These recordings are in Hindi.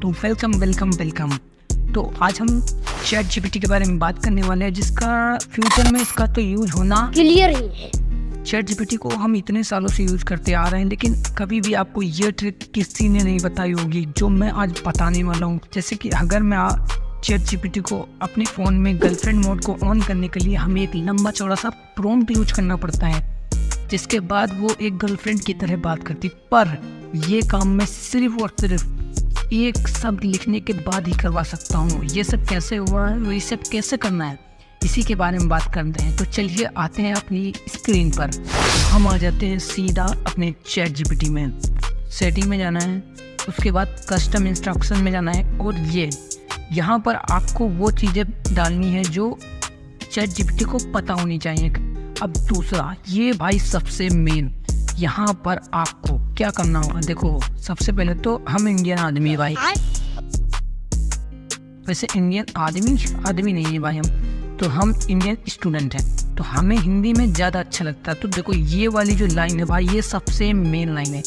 तो वेलकम वेलकम वेलकम। तो आज हम चैट जीपीटी के बारे में बात करने वाले हैं, जिसका फ्यूचर में इसका तो यूज होना क्लियर ही है। चैट जीपीटी को हम इतने सालों से यूज़ करते आ रहे हैं, लेकिन कभी भी आपको ये ट्रिक किसी ने नहीं बताई होगी जो मैं आज बताने वाला हूँ। जैसे कि अगर मैं चैट जीपीटी को अपने फ़ोन में गर्लफ्रेंड मोड को ऑन करने के लिए हमें एक लंबा चौड़ा सा प्रॉम्प्ट यूज करना पड़ता है, जिसके बाद वो एक गर्लफ्रेंड की तरह बात करती। पर ये काम मैं सिर्फ और सिर्फ एक शब्द लिखने के बाद ही करवा सकता हूँ। ये सब कैसे हुआ है, ये सब कैसे करना है, इसी के बारे में बात करते हैं। तो चलिए आते हैं अपनी स्क्रीन पर। हम आ जाते हैं सीधा अपने चैट जीपीटी में। सेटिंग में जाना है, उसके बाद कस्टम इंस्ट्रक्शन में जाना है, और यहाँ पर आपको वो चीज़ें डालनी है जो चैट जीपीटी को पता होनी चाहिए। अब दूसरा, ये भाई सबसे मेन, यहाँ पर आपको क्या करना होगा। देखो, सबसे पहले तो हम इंडियन आदमी है भाई, वैसे इंडियन आदमी नहीं है भाई हम इंडियन स्टूडेंट हैं, तो हमें हिंदी में ज़्यादा अच्छा लगता है। तो देखो, ये वाली जो लाइन है भाई, ये सबसे मेन लाइन है।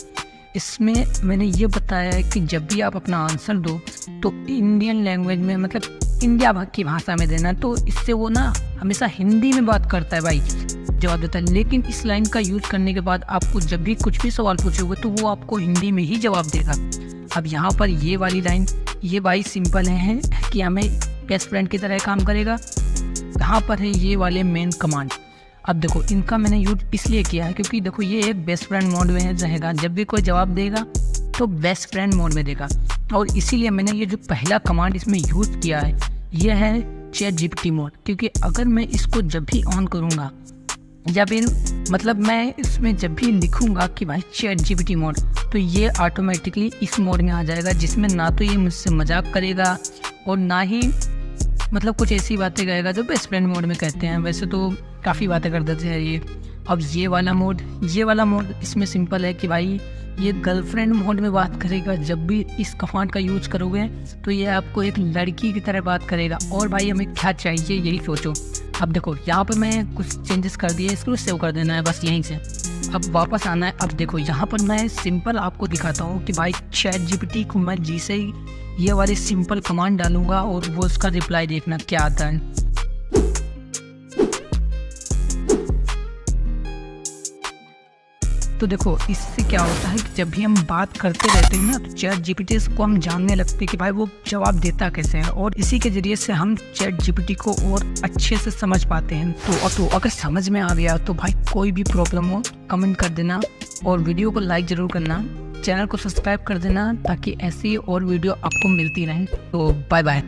इसमें मैंने ये बताया है कि जब भी आप अपना आंसर दो तो इंडियन लैंग्वेज में, मतलब इंडिया की भाषा में देना, तो इससे वो ना हमेशा हिंदी में बात करता है भाई, जवाब देता है। लेकिन इस लाइन का यूज़ करने के बाद आपको जब भी कुछ भी सवाल पूछोगे तो वो आपको हिंदी में ही जवाब देगा। अब यहाँ पर ये वाली लाइन, ये भाई सिंपल है कि हमें बेस्ट फ्रेंड की तरह काम करेगा। यहाँ पर है ये वाले मेन कमांड। अब देखो, इनका मैंने यूज इसलिए किया है क्योंकि देखो, ये एक बेस्ट फ्रेंड मोड में रहेगा। जब भी कोई जवाब देगा तो बेस्ट फ्रेंड मोड में देगा, और इसीलिए मैंने ये जो पहला कमांड इसमें यूज़ किया है, ये है चैट जीपीटी मोड। क्योंकि अगर मैं इसको जब भी ऑन करूँगा, या फिर मतलब मैं इसमें जब भी लिखूँगा कि भाई चैट जीपीटी मोड, तो ये ऑटोमेटिकली इस मोड में आ जाएगा, जिसमें ना तो ये मुझसे मजाक करेगा और ना ही मतलब कुछ ऐसी बातें करेगा जो बेस्ट फ्रेंड मोड में कहते हैं। वैसे तो काफ़ी बातें कर देते हैं ये। अब ये वाला मोड इसमें सिंपल है कि भाई ये गर्लफ्रेंड मोड में बात करेगा। जब भी इस कमांड का यूज करोगे तो ये आपको एक लड़की की तरह बात करेगा। और भाई हमें क्या चाहिए यही सोचो। अब देखो, यहाँ पर मैं कुछ चेंजेस कर दिए, इसको सेव कर देना है बस यहीं से। अब वापस आना है। अब देखो, यहाँ पर मैं सिंपल आपको दिखाता हूँ कि भाई चैट जीपीटी को मैं जैसे ही ये वाली सिंपल कमांड डालूंगा और वो उसका रिप्लाई देखना क्या आता है। तो देखो, इससे क्या होता है कि जब भी हम बात करते रहते हैं ना, तो चैट जीपीटी को हम जानने लगते हैं कि भाई वो जवाब देता कैसे है, और इसी के जरिए से हम चैट जीपीटी को और अच्छे से समझ पाते हैं। तो अगर समझ में आ गया तो भाई कोई भी प्रॉब्लम हो कमेंट कर देना, और वीडियो को लाइक ज़रूर करना, चैनल को सब्सक्राइब कर देना, ताकि ऐसी और वीडियो आपको मिलती रहें। तो बाय बाय।